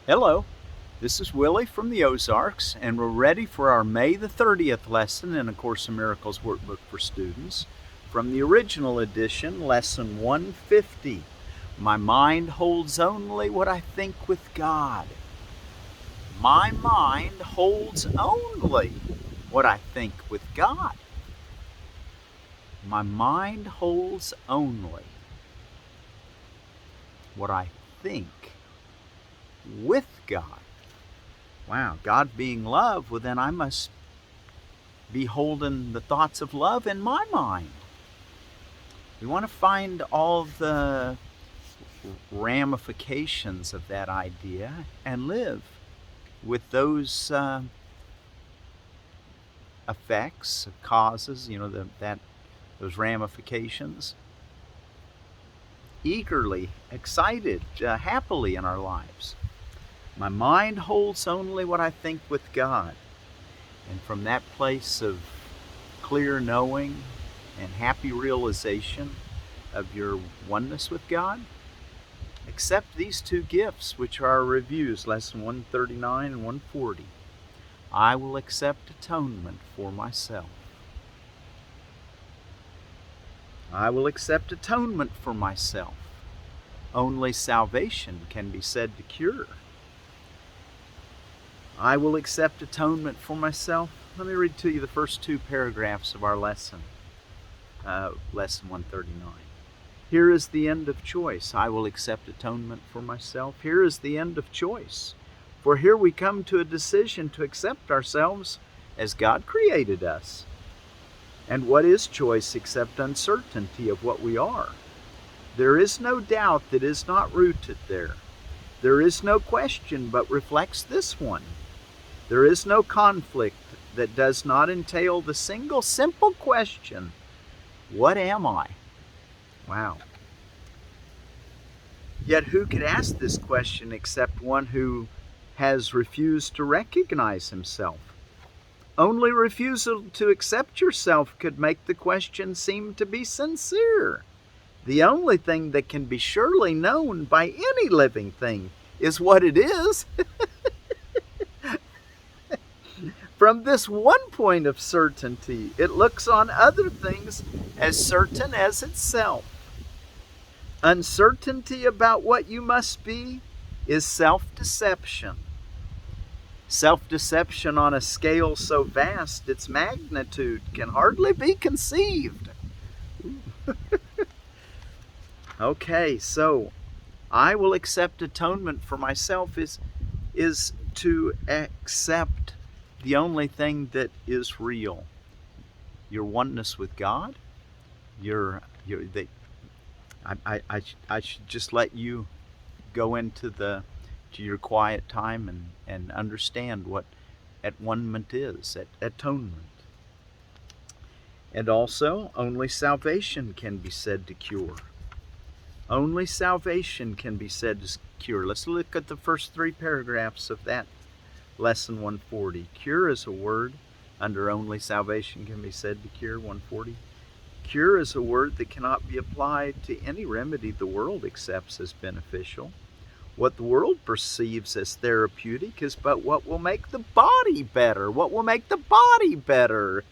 Hello, this is Willie from the Ozarks, and we're ready for our May the 30th lesson in A Course in Miracles workbook for students from the original edition, Lesson 150. My mind holds only what I think with God. My mind holds only what I think with God. My mind holds only what I think with God. Wow, God being love, well then I must be holding the thoughts of love in my mind. We want to find all the ramifications of that idea and live with those effects, causes, those ramifications, eagerly, excited, happily in our lives. My mind holds only what I think with God. And from that place of clear knowing and happy realization of your oneness with God, accept these two gifts, which are our reviews, Lesson 139 and 140. I will accept atonement for myself. I will accept atonement for myself. Only salvation can be said to cure. I will accept atonement for myself. Let me read to you the first two paragraphs of our lesson, Lesson 139. Here is the end of choice. I will accept atonement for myself. Here is the end of choice. For here we come to a decision to accept ourselves as God created us. And what is choice except uncertainty of what we are? There is no doubt that is not rooted there. There is no question but reflects this one. There is no conflict that does not entail the single simple question, what am I? Wow. Yet who could ask this question except one who has refused to recognize himself? Only refusal to accept yourself could make the question seem to be sincere. The only thing that can be surely known by any living thing is what it is. From this one point of certainty, it looks on other things as certain as itself. Uncertainty about what you must be is self-deception. Self-deception on a scale so vast its magnitude can hardly be conceived. Okay, so I will accept atonement for myself is to accept the only thing that is real. Your oneness with God. I should just let you go into your quiet time and understand what at-one-ment is, atonement. And also, only salvation can be said to cure. Only salvation can be said to cure. Let's look at the first three paragraphs of that Lesson 140. Cure is a word under only salvation can be said to cure, 140. Cure is a word that cannot be applied to any remedy the world accepts as beneficial. What the world perceives as therapeutic is but what will make the body better. What will make the body better?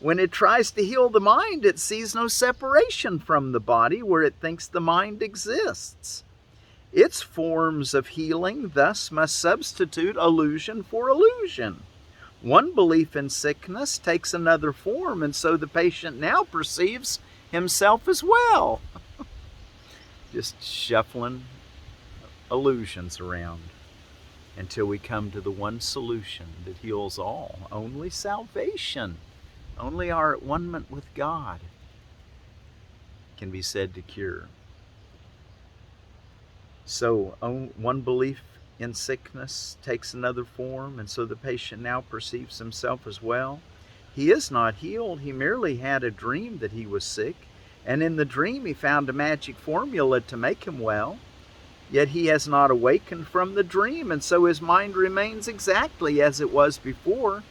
When it tries to heal the mind, it sees no separation from the body where it thinks the mind exists. Its forms of healing thus must substitute illusion for illusion. One belief in sickness takes another form, and so the patient now perceives himself as well. Just shuffling illusions around until we come to the one solution that heals all. Only salvation, only our at-one-ment with God can be said to cure. So one belief in sickness takes another form, and so the patient now perceives himself as well. He is not healed. He merely had a dream that he was sick, and in the dream he found a magic formula to make him well. Yet he has not awakened from the dream, and so his mind remains exactly as it was before.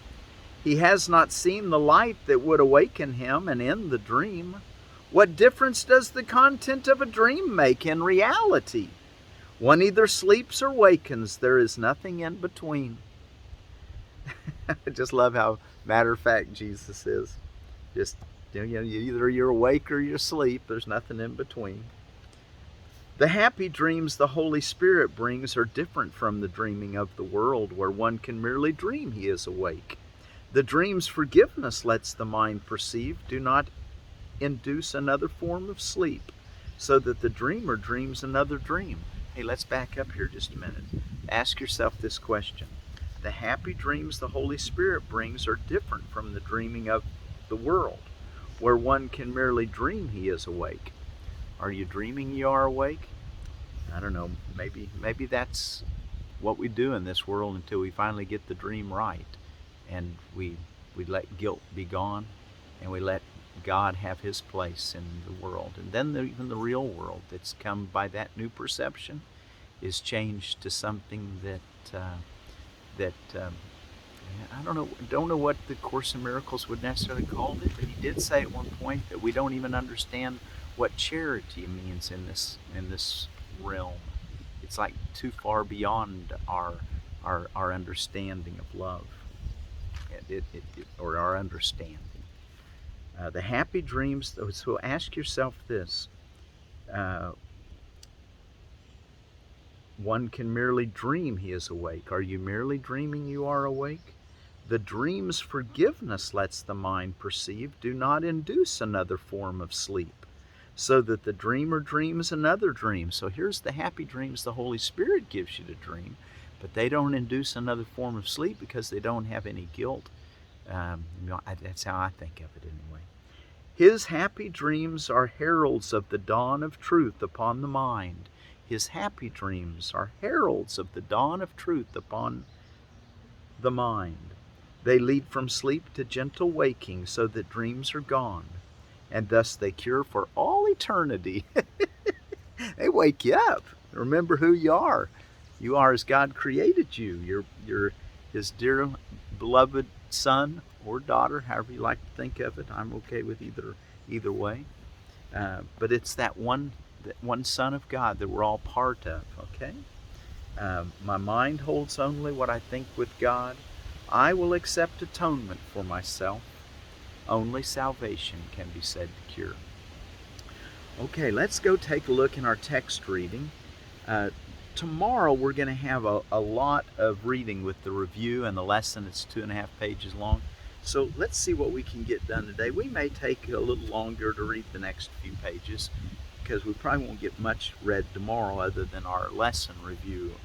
He has not seen the light that would awaken him and end the dream. What difference does the content of a dream make in reality? One either sleeps or wakens. There is nothing in between. I just love how matter of fact Jesus is. Just, either you're awake or you're asleep. There's nothing in between. The happy dreams the Holy Spirit brings are different from the dreaming of the world, where one can merely dream he is awake. The dreams forgiveness lets the mind perceive do not induce another form of sleep, so that the dreamer dreams another dream. Hey, let's back up here just a minute. Ask yourself this question. The happy dreams the Holy Spirit brings are different from the dreaming of the world, where one can merely dream he is awake. Are you dreaming you are awake? I don't know, maybe that's what we do in this world until we finally get the dream right, and we let guilt be gone, and we let God have his place in the world. And then even the real world that's come by that new perception is changed to something that I don't know what the Course in Miracles would necessarily call it, but he did say at one point that we don't even understand what charity means in this realm. It's like too far beyond our understanding of love, or our understanding. The happy dreams. So ask yourself this: one can merely dream he is awake. Are you merely dreaming you are awake? The dreams forgiveness lets the mind perceive do not induce another form of sleep, so that the dreamer dreams another dream. So here's the happy dreams the Holy Spirit gives you to dream, but they don't induce another form of sleep because they don't have any guilt. That's how I think of it anyway. His happy dreams are heralds of the dawn of truth upon the mind. His happy dreams are heralds of the dawn of truth upon the mind. They lead from sleep to gentle waking, so that dreams are gone, and thus they cure for all eternity. They wake you up. Remember who you are. You are as God created you. You're his dear, beloved son or daughter, however you like to think of it. I'm okay with either way. But it's that one Son of God that we're all part of, okay? My mind holds only what I think with God. I will accept atonement for myself. Only salvation can be said to cure. Okay, let's go take a look in our text reading. Tomorrow we're going to have a lot of reading with the review and the lesson. It's 2.5 pages long. So let's see what we can get done today. We may take a little longer to read the next few pages, because we probably won't get much read tomorrow other than our lesson review.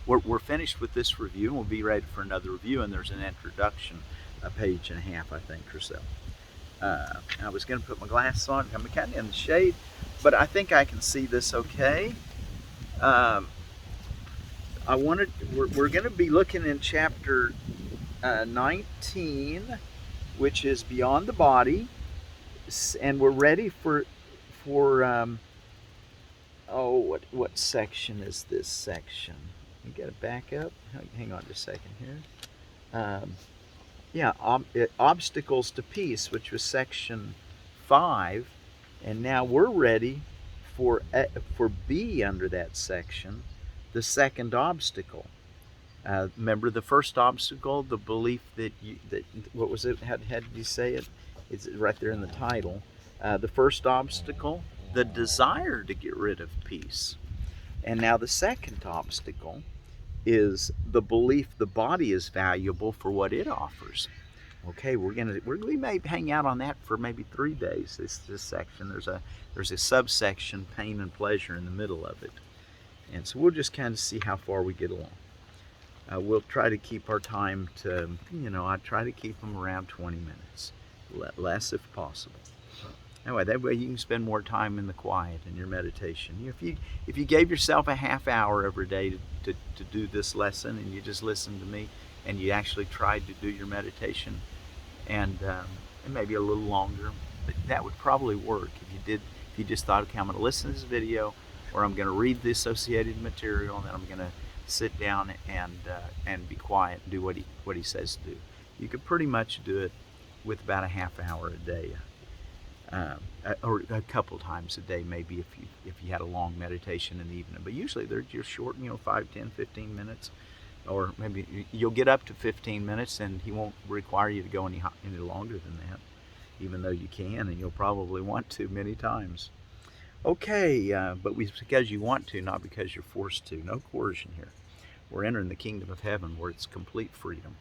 We're finished with this review, and we'll be ready for another review, and there's an introduction, a page and a half, I think, or so. I was going to put my glasses on. I'm kind of in the shade, but I think I can see this okay. We're going to be looking in chapter 19, which is Beyond the Body, and we're ready for what section is this section? You got to back up. Hang on just a second here. Obstacles to Peace, which was section 5, and now we're ready for B under that section, the second obstacle. Remember the first obstacle, the belief that what was it? How did you say it? It's right there in the title. The first obstacle, the desire to get rid of peace. And now the second obstacle is the belief the body is valuable for what it offers. Okay, we may hang out on that for maybe 3 days. This section, there's a subsection, pain and pleasure, in the middle of it, and so we'll just kind of see how far we get along. We'll try to keep our time to, I try to keep them around 20 minutes, less if possible. Anyway, that way you can spend more time in the quiet in your meditation. If you gave yourself a half hour every day to do this lesson, and you just listened to me, and you actually tried to do your meditation, and maybe a little longer, but that would probably work. If you just thought, okay, I'm going to listen to this video, or I'm going to read the associated material, and then I'm going to sit down and be quiet and do what he says to do. You could pretty much do it with about a half hour a day. or a couple times a day, maybe if you had a long meditation in the evening. But usually they're just short, 5, 10, 15 minutes, or maybe you'll get up to 15 minutes, and he won't require you to go any longer than that, even though you can, and you'll probably want to many times. Okay, but because you want to, not because you're forced to. No coercion here. We're entering the kingdom of heaven where it's complete freedom.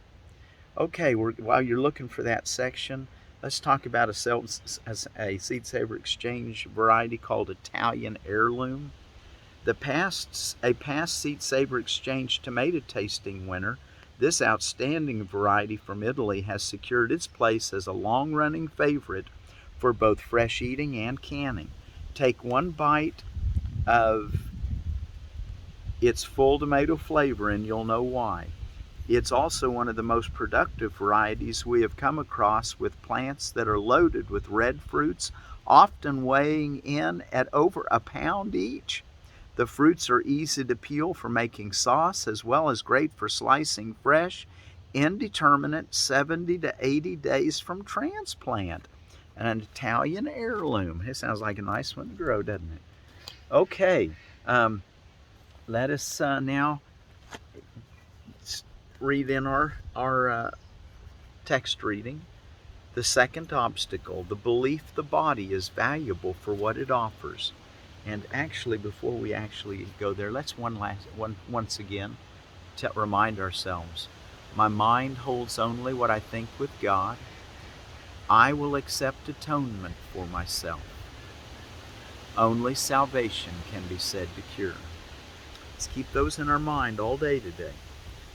Okay, while you're looking for that section, let's talk about a Seed Saver Exchange variety called Italian Heirloom. A past Seed Saver Exchange tomato tasting winner, this outstanding variety from Italy has secured its place as a long-running favorite for both fresh eating and canning. Take one bite of its full tomato flavor and you'll know why. It's also one of the most productive varieties we have come across, with plants that are loaded with red fruits, often weighing in at over a pound each. The fruits are easy to peel for making sauce, as well as great for slicing fresh, indeterminate 70 to 80 days from transplant. An Italian heirloom. It sounds like a nice one to grow, doesn't it? Okay, let us now read in our text reading. The second obstacle, the belief the body is valuable for what it offers. And actually, before we actually go there, let's once again remind ourselves. My mind holds only what I think with God. I will accept atonement for myself. Only salvation can be said to cure. Let's keep those in our mind all day today.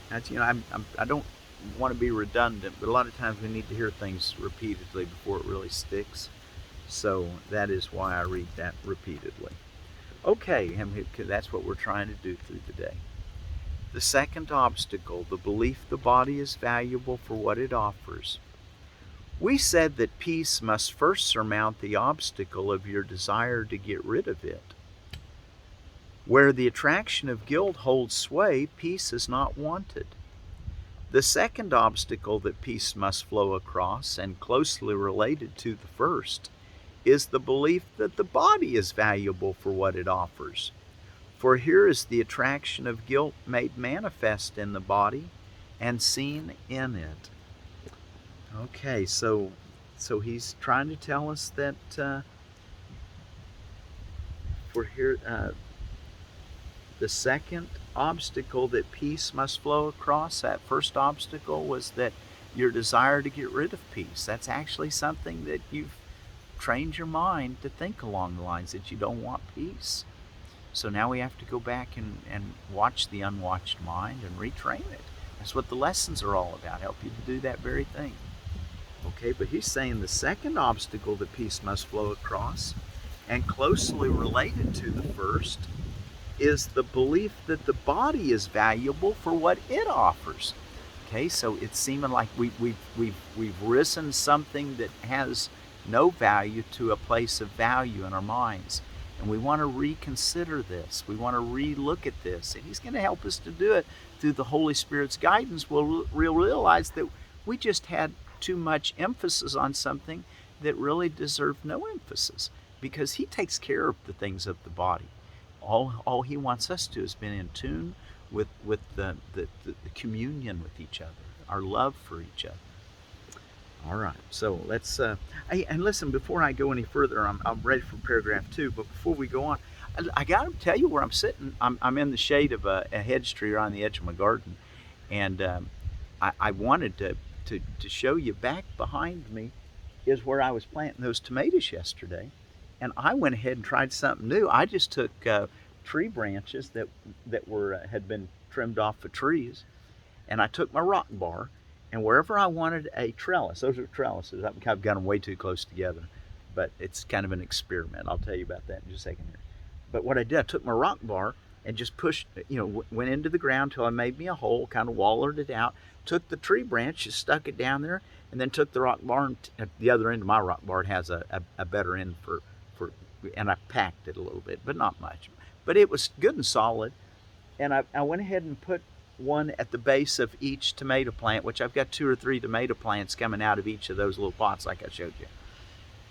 That's, I don't want to be redundant, but a lot of times we need to hear things repeatedly before it really sticks. So that is why I read that repeatedly. Okay, that's what we're trying to do through the day. The second obstacle, the belief the body is valuable for what it offers. We said that peace must first surmount the obstacle of your desire to get rid of it. Where the attraction of guilt holds sway, peace is not wanted. The second obstacle that peace must flow across, and closely related to the first, is the belief that the body is valuable for what it offers. For here is the attraction of guilt made manifest in the body and seen in it. Okay, so he's trying to tell us that for here, the second obstacle that peace must flow across, that first obstacle was that your desire to get rid of peace. That's actually something that you've trained your mind to think along the lines that you don't want peace. So now we have to go back and watch the unwatched mind and retrain it. That's what the lessons are all about, help you to do that very thing. Okay, but he's saying the second obstacle that peace must flow across, and closely related to the first, is the belief that the body is valuable for what it offers. Okay, so it's seeming like we've risen something that has no value to a place of value in our minds. And we want to reconsider this. We want to re-look at this. And he's going to help us to do it through the Holy Spirit's guidance. We'll realize that we just had too much emphasis on something that really deserved no emphasis, because he takes care of the things of the body. All he wants us to is be in tune with the communion with each other, our love for each other. All right, so let's, and listen, before I go any further, I'm ready for paragraph 2, but before we go on, I got to tell you where I'm sitting. I'm in the shade of a hedge tree on the edge of my garden, and I wanted to show you back behind me is where I was planting those tomatoes yesterday, and I went ahead and tried something new. I just took tree branches that had been trimmed off of trees, and I took my rock bar, and wherever I wanted a trellis, those are trellises. I've got them way too close together, but it's kind of an experiment. I'll tell you about that in just a second here. But what I did, I took my rock bar and just pushed, went into the ground till I made me a hole, kind of wallered it out, took the tree branch, just stuck it down there, and then took the rock bar, and at the other end of my rock bar, it has a better end for, and I packed it a little bit, but not much. But it was good and solid, and I went ahead and put one at the base of each tomato plant, which I've got 2 or 3 tomato plants coming out of each of those little pots like I showed you.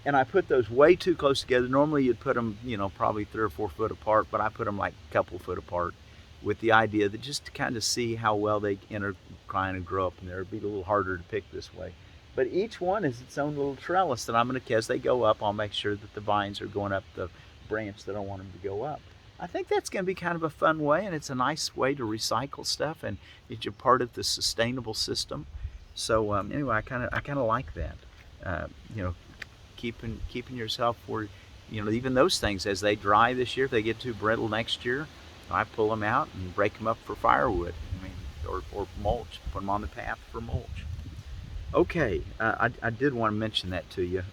and I put those way too close together. Normally you'd put them, probably 3 or 4 foot apart, but I put them like a couple foot apart with the idea that just to kind of see how well they intertwine and grow up in there. It'd be a little harder to pick this way. But each one is its own little trellis that I'm going to, as they go up, I'll make sure that the vines are going up the branch that I want them to go up. I think that's going to be kind of a fun way, and it's a nice way to recycle stuff, and it's a part of the sustainable system. So anyway, I kind of like that. Keeping yourself where, even those things as they dry this year, if they get too brittle next year, I pull them out and break them up for firewood. Or mulch. Put them on the path for mulch. Okay, I did want to mention that to you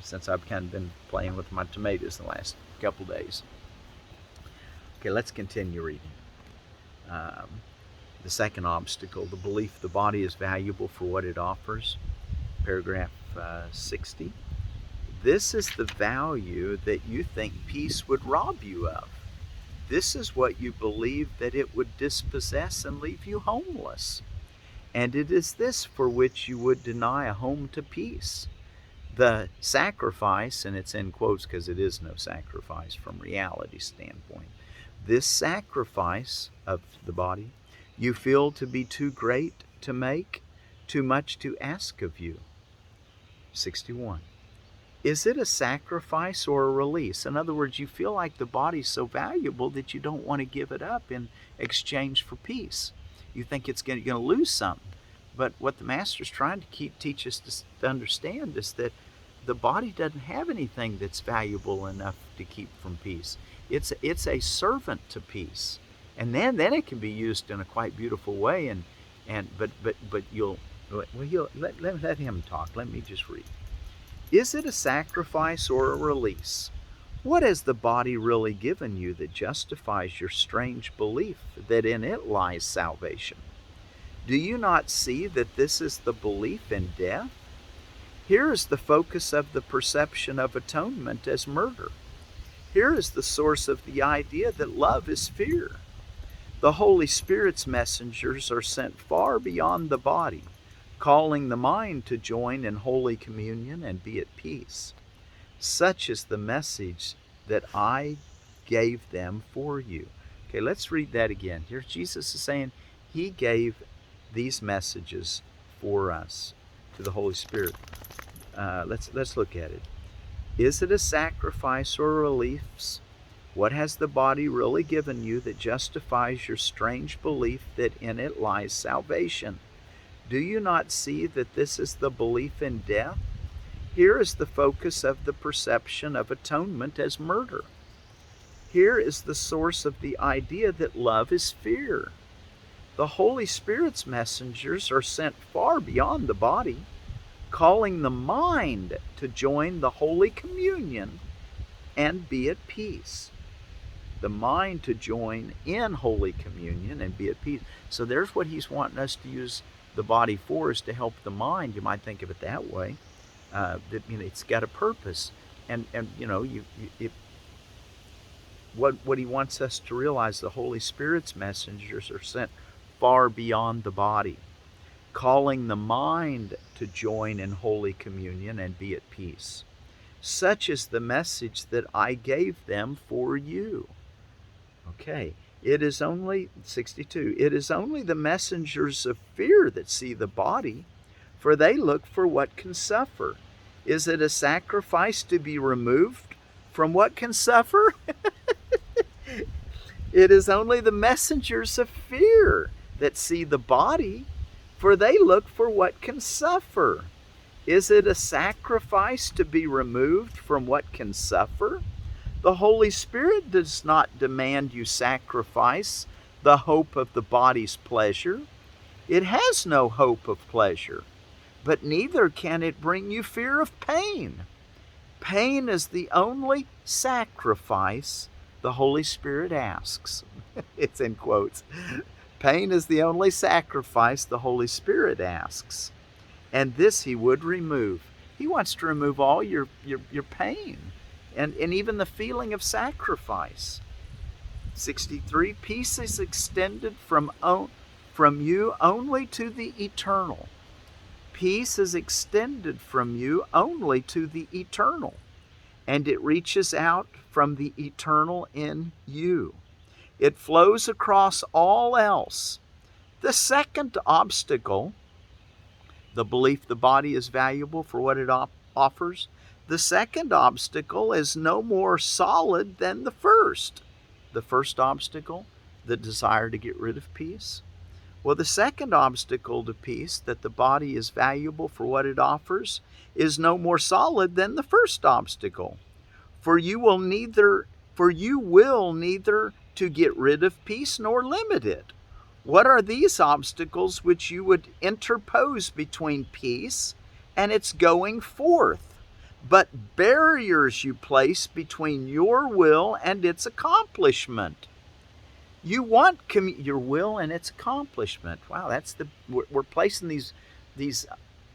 since I've kind of been playing with my tomatoes the last couple days. Okay, let's continue reading. The second obstacle, the belief the body is valuable for what it offers. Paragraph 60. This is the value that you think peace would rob you of. This is what you believe that it would dispossess and leave you homeless. And it is this for which you would deny a home to peace. The sacrifice, and it's in quotes because it is no sacrifice from reality standpoint. This sacrifice of the body you feel to be too great to make, too much to ask of you. 61. Is it a sacrifice or a release? In other words, you feel like the body's so valuable that you don't want to give it up in exchange for peace. You think it's going to lose something. But what the Master's trying to teach us to understand is that the body doesn't have anything that's valuable enough to keep from peace. It's a servant to peace. And then it can be used in a quite beautiful way. But let him talk. Let me just read. Is it a sacrifice or a release? What has the body really given you that justifies your strange belief that in it lies salvation? Do you not see that this is the belief in death? Here is the focus of the perception of atonement as murder. Here is the source of the idea that love is fear. The Holy Spirit's messengers are sent far beyond the body, calling the mind to join in Holy Communion and be at peace. Such is the message that I gave them for you. Okay, let's read that again. Here Jesus is saying he gave these messages for us to the Holy Spirit. Let's look at it. Is it a sacrifice or a release? What has the body really given you that justifies your strange belief that in it lies salvation? Do you not see that this is the belief in death? Here is the focus of the perception of atonement as murder. Here is the source of the idea that love is fear. The Holy Spirit's messengers are sent far beyond the body, calling the mind to join the Holy Communion and be at peace. The mind to join in Holy Communion and be at peace. So there's what he's wanting us to use the body for, is to help the mind. You might think of it that way. It's got a purpose, what he wants us to realize, the Holy Spirit's messengers are sent far beyond the body, calling the mind to join in Holy Communion and be at peace. Such is the message that I gave them for you. Okay. It is only, 62, it is only the messengers of fear that see the body, for they look for what can suffer. Is it a sacrifice to be removed from what can suffer? It is only the messengers of fear that see the body, for they look for what can suffer. Is it a sacrifice to be removed from what can suffer? The Holy Spirit does not demand you sacrifice the hope of the body's pleasure. It has no hope of pleasure, but neither can it bring you fear of pain. Pain is the only sacrifice the Holy Spirit asks. It's in quotes. Pain is the only sacrifice the Holy Spirit asks, and this he would remove. He wants to remove all your pain. And even the feeling of sacrifice. 63, peace is extended from you only to the eternal. Peace is extended from you only to the eternal, and it reaches out from the eternal in you. It flows across all else. The second obstacle, the belief the body is valuable for what it offers, the second obstacle is no more solid than the first. The first obstacle, the desire to get rid of peace. Well, the second obstacle to peace, that the body is valuable for what it offers, is no more solid than the first obstacle. For you will neither to get rid of peace nor limit it. What are these obstacles which you would interpose between peace and its going forth, but barriers you place between your will and its accomplishment? You want your will and its accomplishment. Wow, we're placing these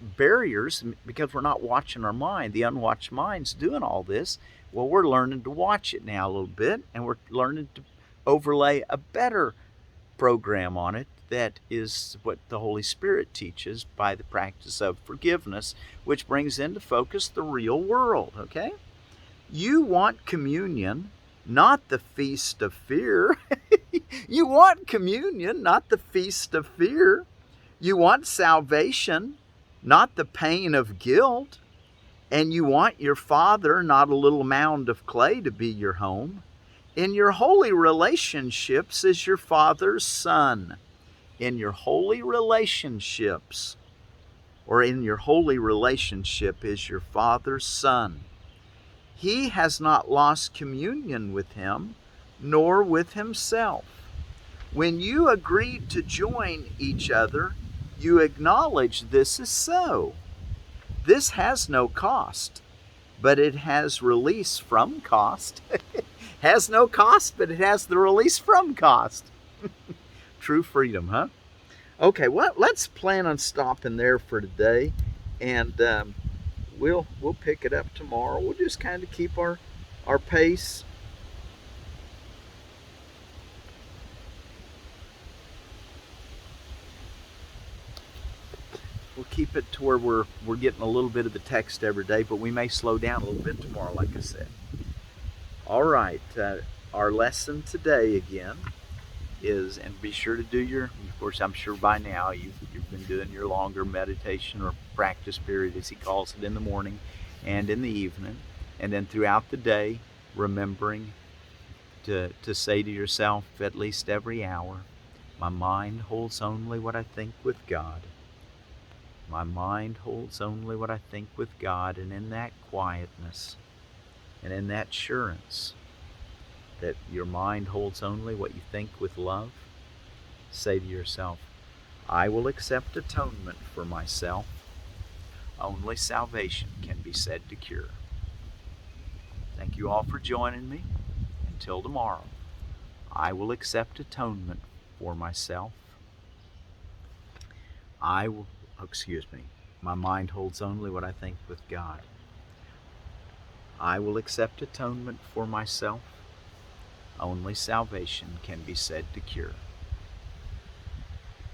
barriers because we're not watching our mind. The unwatched mind's doing all this. Well, we're learning to watch it now a little bit, and we're learning to overlay a better program on it. That is what the Holy Spirit teaches by the practice of forgiveness, which brings into focus the real world, okay? You want communion, not the feast of fear. You want communion, not the feast of fear. You want salvation, not the pain of guilt. And you want your Father, not a little mound of clay, to be your home. In your holy relationships is your Father's Son. In your holy relationships, or in your holy relationship, is your Father's Son. He has not lost communion with him, nor with himself. When you agreed to join each other, you acknowledge this is so. This has no cost, but it has release from cost. Has no cost, but it has the release from cost. True freedom, huh? Okay, well, let's plan on stopping there for today, and we'll pick it up tomorrow. We'll just kind of keep our pace. We'll keep it to where we're getting a little bit of the text every day, but we may slow down a little bit tomorrow, like I said. All right, our lesson today again is, and be sure to do of course, I'm sure by now you've been doing your longer meditation or practice period, as he calls it, in the morning and in the evening, and then throughout the day, remembering to say to yourself at least every hour, my mind holds only what I think with God. My mind holds only what I think with God, and in that quietness and in that assurance that your mind holds only what you think with love, say to yourself, I will accept atonement for myself. Only salvation can be said to cure. Thank you all for joining me. Until tomorrow, I will accept atonement for myself. My mind holds only what I think with God. I will accept atonement for myself. Only salvation can be said to cure.